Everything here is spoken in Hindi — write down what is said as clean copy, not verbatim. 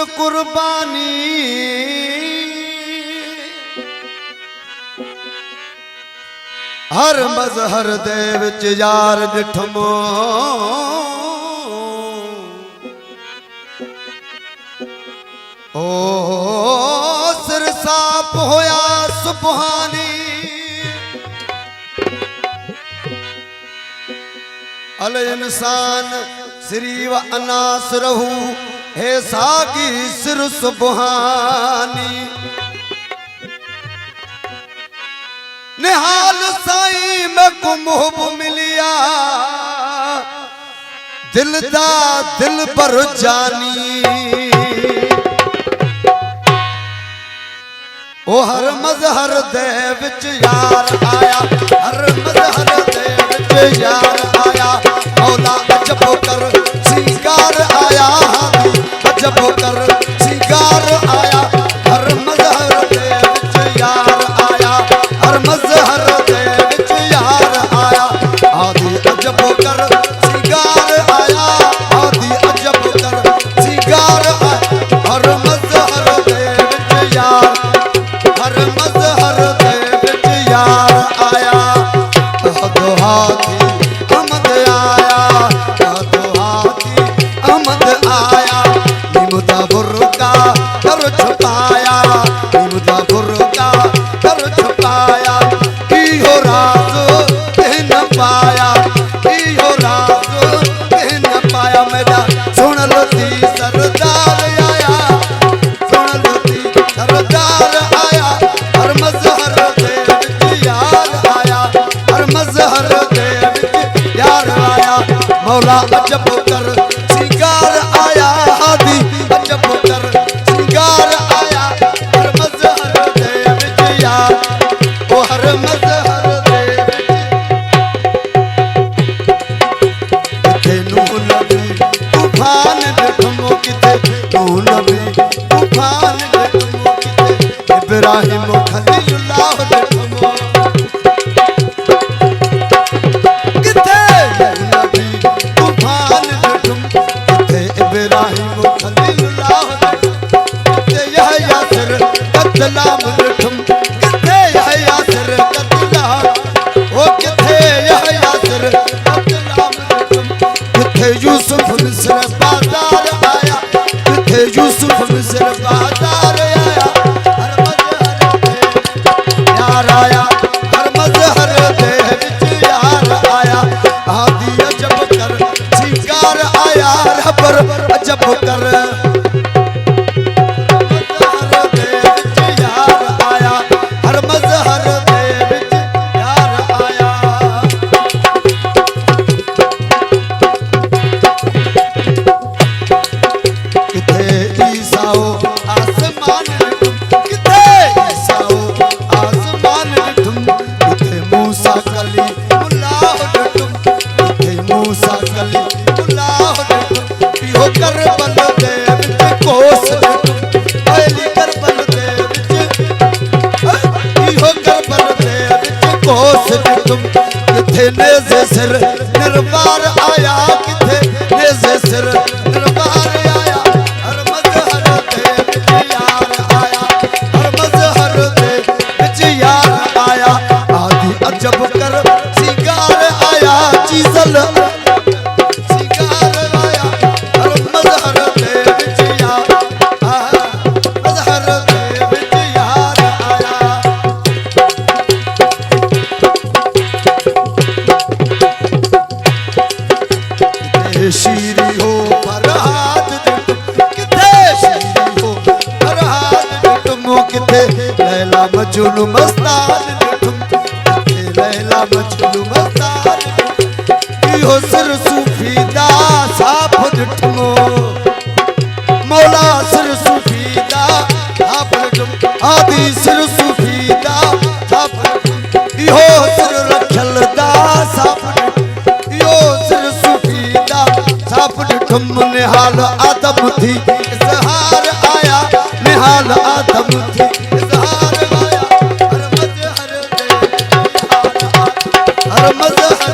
सिर कुर्बानी हर मजहर दे विच यार डिठमो ओ सिर साफ होया सुबहानी अल इंसान सिरी व अनास रहू है सागी सिर सुबहानी निहाल साई में कुमुहब मिलिया दिल दा दिल पर जानी ओ हर मजहर दे विच यार आया हर मजहर दे विच यार आया मौला अजब कर सिंगार आया अजब कर सिंगार आया हर मजहर दे विच यार आया हर मजहर दे विच यार आया आदि अजब कर सिंगार आया आदि अजब कर सिंगार आया हर मजहर दे विच यार हर मजहर दे विच यार आया दुआ की अहमद आया दुआ की अहमद आया निमुदा बुर्का कर छुपाया निमुदा बुर्का कर छुपाया इहो राज न पाया इहो राज न पाया मेरा सुन लती सरदार आया सुन लती सरदार आया हर मजहर दे विच यार आया हर मजहर दे विच यार आया मौला अजब कर सिंगार आया हादी अजब कर सिंगार आया हर मजहर दे विच यार ओ हर मजहर दे किथे नूह नबी तूफान डिठमो किथे नूह नबी तूफान डिठमो किथे इब्राहिम खलीलुल्लाह डिठमो किथे नूह नबी तूफान डिठमो किथे इब्राहिम खलीलुल्लाह किथे यहया सिर कतलाम डिठमो किथे यहया सिर कतलाम ओ किथे यहया सिर कतलाम डिठमो किथे यूसुफ मिस्र बाजार आया किथे यूसुफ मिस्र बाजार आया हर मजहर दे यार आया हर मजहर दे विच यार आया आदि अजब कर सिंगार आया रबर अजब कर मजहर दे विच यार आया हर मजहर दे विच यार आया किथे ईसाओ आसमान डिठम किथे ईसाओ आसमान डिठम किथे मूसा कलीमुल्लाह डिठम किथे मूसा कलीमुल्लाह डिठम इहो करबल दे विच कोस डिठम अली करबल दे विच इहो करबल दे विच कोस डिठम किथे नेज़े सिर निर्वार आया किथे नेज़े सिर निर्वार आया हर मजहर दे विच यार आया हर मजहर दे विच यार आया आदि अजब कर सिंगार आया चीजल सिंगार आया हर मजहर दे विच यार मजहर दे विच यार आया किथे शीरी हो फरहाद डिठम किथे शीरी हो फरहाद डिठम किथे लैला मजनू मस्तान डिठम किथे लैला मजनू मस्तान इहो सिर सूफी दा साफ डिठमो मौला सिर सूफी दा साफ डिठम आदि सिर सूफी दा साफ डिठम इहो सिर रखल दा साफ डिठम इहो सिर सूफी दा साफ डिठम निहाल आदम थी इज़हार आया निहाल आदम थी इज़हार आया हर मजहर दे हर मजहर